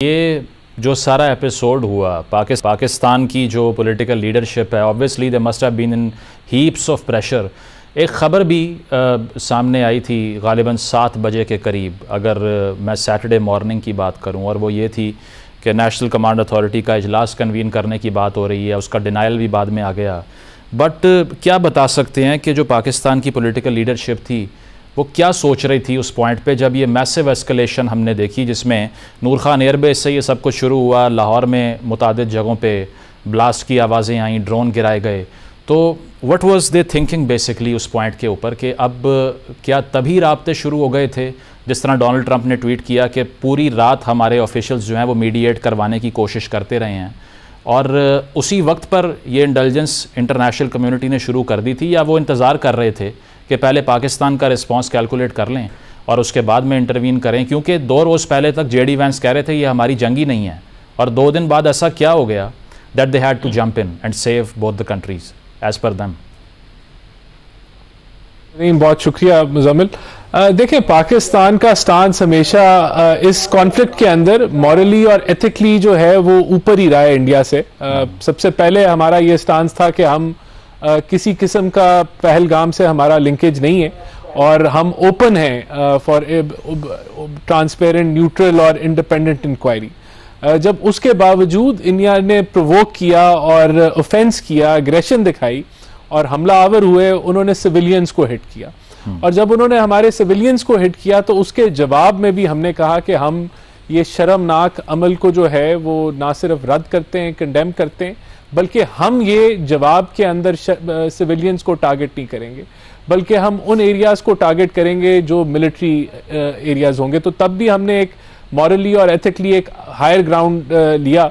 ये जो सारा एपिसोड हुआ पाकिस्तान की जो पॉलिटिकल लीडरशिप है, obviously they must have been in heaps of pressure. एक ख़बर भी सामने आई थी गालिबन 7 बजे के करीब, अगर मैं सैटरडे मॉर्निंग की बात करूं, और वो ये थी कि नेशनल कमांड अथॉरिटी का इजलास कन्वीन करने की बात हो रही है। उसका डिनाइल भी बाद में आ गया। बट क्या बता सकते हैं कि जो पाकिस्तान की पॉलिटिकल लीडरशिप थी वो क्या सोच रही थी उस पॉइंट पे जब ये मैसिव एस्केलेशन हमने देखी, जिसमें नूर खान एयरबेस से ये सब कुछ शुरू हुआ। लाहौर में मुतादिद जगहों पे ब्लास्ट की आवाज़ें आईं, ड्रोन गिराए गए। तो what was they thinking basically उस पॉइंट के ऊपर कि अब क्या तभी राब्ते शुरू हो गए थे, जिस तरह डोनाल्ड ट्रंप ने ट्वीट किया कि पूरी रात हमारे ऑफिशियल्स जो हैं वो मीडिएट करवाने की कोशिश करते रहे हैं, और उसी वक्त पर ये इंटेलिजेंस इंटरनेशनल कम्युनिटी ने शुरू कर दी थी, या वो इंतज़ार कर रहे थे कि पहले पाकिस्तान का रिस्पांस कैलकुलेट कर लें और उसके बाद में इंटरवीन करें? क्योंकि 2 रोज़ पहले तक जेडी वैंस कह रहे थे ये हमारी जंग ही नहीं है, और 2 दिन बाद ऐसा क्या हो गया that they had to jump in and save both the countries as per them. नहीं, बहुत शुक्रिया मुज़म्मिल। देखिए, पाकिस्तान का स्टांस हमेशा इस कॉन्फ्लिक्ट के अंदर मॉरली और एथिकली जो है वो ऊपर ही रहा है इंडिया से। सबसे पहले हमारा ये स्टांस था कि हम किसी किस्म का पहलगाम से हमारा लिंकेज नहीं है, और हम ओपन हैं फॉर ट्रांसपेरेंट, न्यूट्रल और इंडिपेंडेंट इंक्वायरी। जब उसके बावजूद इंडिया ने प्रोवोक किया और ऑफेंस किया, एग्रेशन दिखाई और हमला आवर हुए, उन्होंने सिविलियंस को हिट किया। और जब उन्होंने हमारे सिविलियंस को हिट किया तो उसके जवाब में भी हमने कहा कि हम ये शर्मनाक अमल को जो है वो ना सिर्फ रद्द करते हैं, कंडेम करते हैं, बल्कि हम ये जवाब के अंदर सिविलियंस को टारगेट नहीं करेंगे, बल्कि हम उन एरियाज को टारगेट करेंगे जो मिलिट्री एरियाज होंगे। तो तब भी हमने एक मॉरली और एथिकली एक हायर ग्राउंड लिया।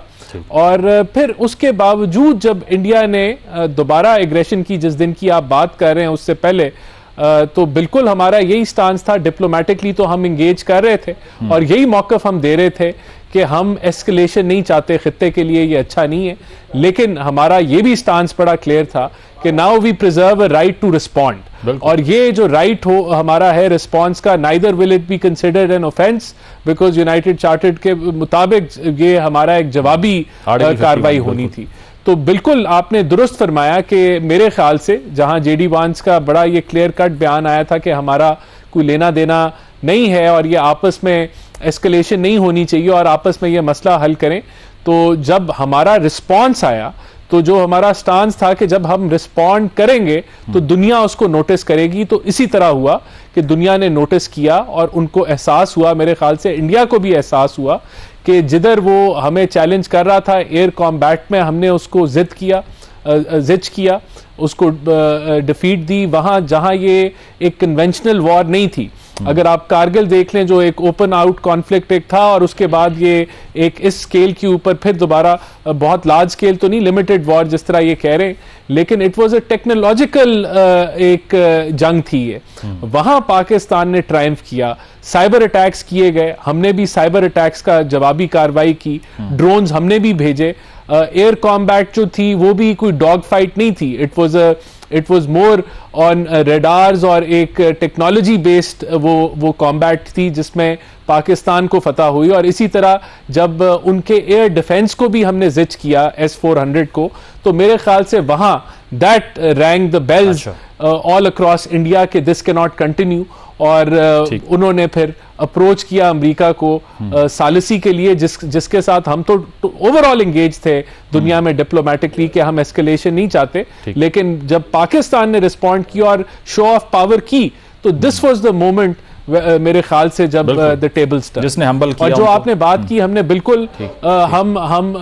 और फिर उसके बावजूद जब इंडिया ने दोबारा एग्रेशन की, जिस दिन की आप बात कर रहे हैं उससे पहले, तो बिल्कुल हमारा यही स्टांस था। डिप्लोमेटिकली तो हम इंगेज कर रहे थे और यही मौक़िफ़ हम दे रहे थे कि हम एस्केलेशन नहीं चाहते, खित्ते के लिए ये अच्छा नहीं है। लेकिन हमारा ये भी स्टांस बड़ा क्लियर था कि now we preserve a right to respond, और ये जो राइट हो हमारा है रिस्पॉन्स का, neither will it be considered an offence, because united chartered के मुताबिक ये हमारा एक जवाबी कार्रवाई होनी थी। तो बिल्कुल आपने दुरुस्त फरमाया कि मेरे ख्याल से जहां जेडी वांस का बड़ा ये क्लियर कट बयान आया था कि हमारा कोई लेना देना नहीं है और ये आपस में एस्केलेशन नहीं होनी चाहिए और आपस में ये मसला हल करें, तो जब हमारा रिस्पॉन्स आया तो जो हमारा स्टांस था कि जब हम रिस्पॉन्ड करेंगे तो दुनिया उसको नोटिस करेगी। तो इसी तरह हुआ कि दुनिया ने नोटिस किया और उनको एहसास हुआ, मेरे ख्याल से इंडिया को भी एहसास हुआ कि जिधर वो हमें चैलेंज कर रहा था एयर कॉम्बैट में, हमने उसको जिद किया, उसको डिफीट दी। वहाँ जहाँ ये एक कन्वेंशनल वॉर नहीं थी, अगर आप कारगिल देख लें जो एक ओपन आउट कॉन्फ्लिक्ट एक था, और उसके बाद ये एक इस स्केल के ऊपर फिर दोबारा बहुत लार्ज स्केल तो नहीं, लिमिटेड वॉर जिस तरह ये कह रहे हैं, लेकिन इट वाज अ टेक्नोलॉजिकल एक जंग थी ये। वहां पाकिस्तान ने ट्रायम्फ किया, साइबर अटैक्स किए गए, हमने भी साइबर अटैक्स का जवाबी कार्रवाई की, ड्रोन्स हमने भी भेजे। एयर कॉम्बैट जो थी वो भी कोई डॉग फाइट नहीं थी, it was more on radars और एक टेक्नोलॉजी बेस्ड वो कॉम्बैट थी जिसमें पाकिस्तान को फतह हुई। और इसी तरह जब उनके एयर डिफेंस को भी हमने जिच किया S-400 को, तो मेरे ख्याल से वहां that rang the bells all across India के दिस कैन नॉट कंटिन्यू। और उन्होंने फिर अप्रोच किया अमेरिका को सालिसी के लिए, जिसके साथ हम तो ओवरऑल एंगेज थे दुनिया में डिप्लोमेटिकली कि हम एस्केलेशन नहीं चाहते। लेकिन जब पाकिस्तान ने रिस्पॉन्ड किया और शो ऑफ पावर की, तो दिस वाज द मोमेंट मेरे ख्याल से जब द टेबल स्टर्न, जिसने हम्बल किया। और जो आपने बात की, हमने बिल्कुल हम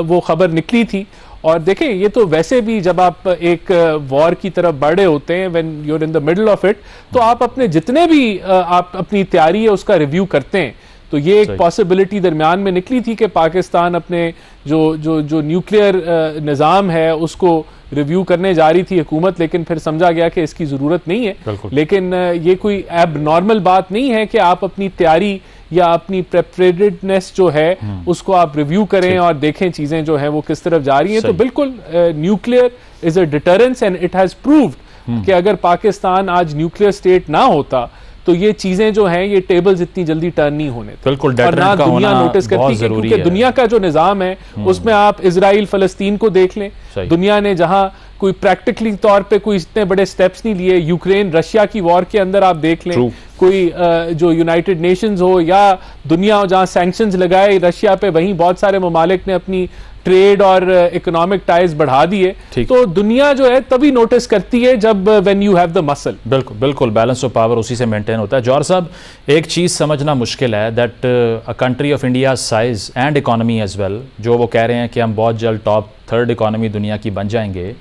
वो खबर निकली थी। और देखें, ये तो वैसे भी जब आप एक वॉर की तरफ बढ़ रहे होते हैं, when you are in the middle of it, तो आप अपने जितने भी आप अपनी तैयारी है उसका रिव्यू करते हैं। तो ये एक पॉसिबिलिटी दरमियान में निकली थी कि पाकिस्तान अपने जो न्यूक्लियर निज़ाम है उसको रिव्यू करने जा रही थी हुकूमत, लेकिन फिर समझा गया कि इसकी ज़रूरत नहीं है। लेकिन ये कोई एब नॉर्मल बात नहीं है कि आप अपनी तैयारी या अपनी प्रेपरेटेडनेस जो है उसको आप रिव्यू करें और देखें चीज़ें जो हैं वो किस तरफ जा रही हैं। तो बिल्कुल nuclear is a deterrence and it has proved कि अगर पाकिस्तान आज न्यूक्लियर स्टेट ना होता तो ये चीजें जो हैं ये टेबल्स इतनी जल्दी टर्न नहीं होने, बिल्कुल, और ना दुनिया नोटिस करती है, क्योंकि दुनिया का जो निजाम है उसमें आप इजराइल फलस्तीन को देख लें, दुनिया ने जहां कोई प्रैक्टिकली तौर पे कोई इतने बड़े स्टेप्स नहीं लिए, यूक्रेन रशिया की वॉर के अंदर आप देख लें, कोई जो यूनाइटेड नेशंस हो या दुनिया हो जहां सैंक्शंस लगाए रशिया पे, वहीं बहुत सारे ममालिक ने अपनी ट्रेड और इकोनॉमिक टाइज बढ़ा दिए। तो दुनिया जो है तभी नोटिस करती है जब when you have the muscle. बिल्कुल बिल्कुल, बैलेंस ऑफ पावर उसी से मेंटेन होता है। जौहर साहब, एक चीज़ समझना मुश्किल है that a country of India size and economy as well, जो वो कह रहे हैं कि हम बहुत जल्द टॉप 3rd इकोनॉमी दुनिया की बन जाएंगे,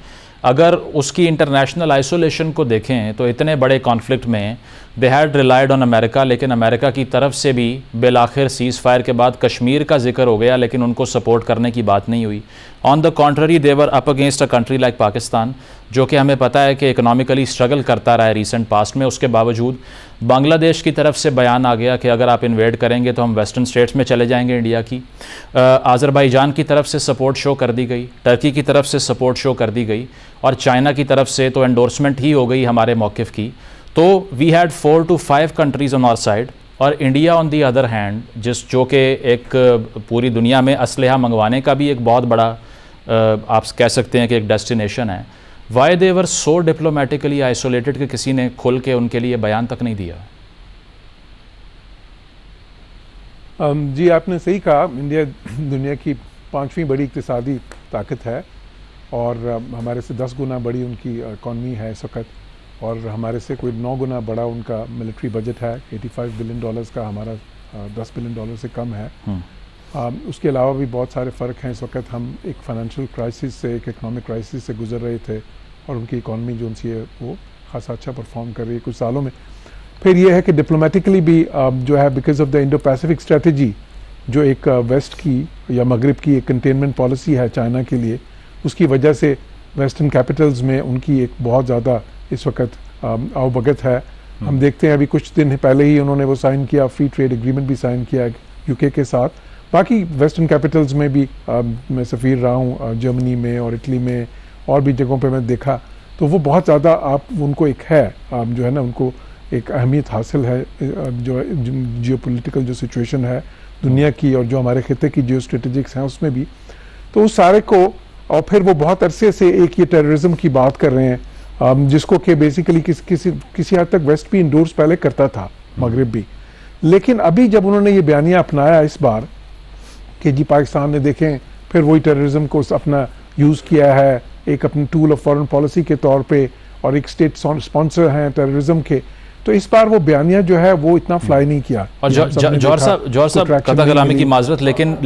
अगर उसकी इंटरनेशनल आइसोलेशन को देखें तो इतने बड़े कॉन्फ्लिक्ट में they had relied on America, लेकिन अमेरिका की तरफ से भी बिल आखिर सीज़ फायर के बाद कश्मीर का जिक्र हो गया, लेकिन उनको सपोर्ट करने की बात नहीं हुई। On the contrary they were up against a country like Pakistan, जो कि हमें पता है कि इकोनॉमिकली स्ट्रगल करता रहा है रिसेंट पास्ट में। उसके बावजूद बांग्लादेश की तरफ से बयान आ गया कि अगर आप इन्वेड करेंगे तो हम वेस्टर्न स्टेट्स में चले जाएंगे इंडिया की। आज़रबाईजान की तरफ से सपोर्ट शो कर दी गई, टर्की की तरफ से सपोर्ट शो कर दी गई, और चाइना की तरफ से तो एंडोर्समेंट ही हो गई हमारे मौक़िफ़ की। तो we had 4 to 5 countries on our side, और India on the other hand जो कि एक पूरी दुनिया में असलहा मंगवाने का भी एक बहुत बड़ा आप कह सकते हैं कि एक डेस्टिनेशन है। Why they were so diplomatically isolated कि किसी ने खुल के उनके लिए बयान तक नहीं दिया? जी आपने सही कहा, इंडिया दुनिया की 5वीं बड़ी इक़्तिसादी ताकत है, और हमारे से 10 गुना बड़ी उनकी इकॉनमी है इस वक्त, और हमारे से कोई 9 गुना बड़ा उनका मिलिट्री बजट है। $85 बिलियन का, हमारा $10 बिलियन से कम है। उसके अलावा भी बहुत सारे फ़र्क हैं। इस वक्त हम एक फाइनेंशियल क्राइसिस से, एक इकनॉमिक क्राइसिस से गुजर रहे थे, और उनकी इकॉनमी जो उनसी है वो खासा अच्छा परफॉर्म कर रही है कुछ सालों में। फिर ये है कि डिप्लोमेटिकली भी जो है, because of the Indo Pacific strategy, जो एक वेस्ट की या मगरिब की एक कंटेनमेंट पॉलिसी है चाइना के लिए, उसकी वजह से वेस्टर्न कैपिटल्स में उनकी एक बहुत ज़्यादा इस वक्त आवभगत है। हम देखते हैं अभी कुछ दिन पहले ही उन्होंने वो साइन किया, फ्री ट्रेड एग्रीमेंट भी साइन किया यूके के साथ। बाकी वेस्टर्न कैपिटल्स में भी मैं सफ़ीर रहा हूँ, जर्मनी में और इटली में और भी जगहों पे मैं देखा, तो वो बहुत ज़्यादा आप उनको एक है जो है ना, उनको एक अहमियत हासिल है जो जियोपॉलिटिकल जो सिचुएशन है दुनिया की, और जो हमारे खिते की जियो स्ट्रेटेजिक्स हैं उसमें भी। तो उस सारे को, और फिर वो बहुत अरसे से एक ये टेररिज्म की बात कर रहे हैं, जिसको कि बेसिकली किसी हद तक वेस्ट भी इंडोर्स पहले करता था, मगरिब भी। लेकिन अभी जब उन्होंने ये बयानिया अपनाया इस बार कि जी पाकिस्तान ने देखें फिर वही टेररिज्म को अपना यूज़ किया है एक अपनी टूल ऑफ फॉरेन पॉलिसी के तौर पे, और एक स्टेट स्पॉन्सर हैं टेररिज्म के, तो इस बार वो बयानिया जो है वो इतना फ्लाई नहीं किया। और जौहर साहब कथा कलामी की माजरत, लेकिन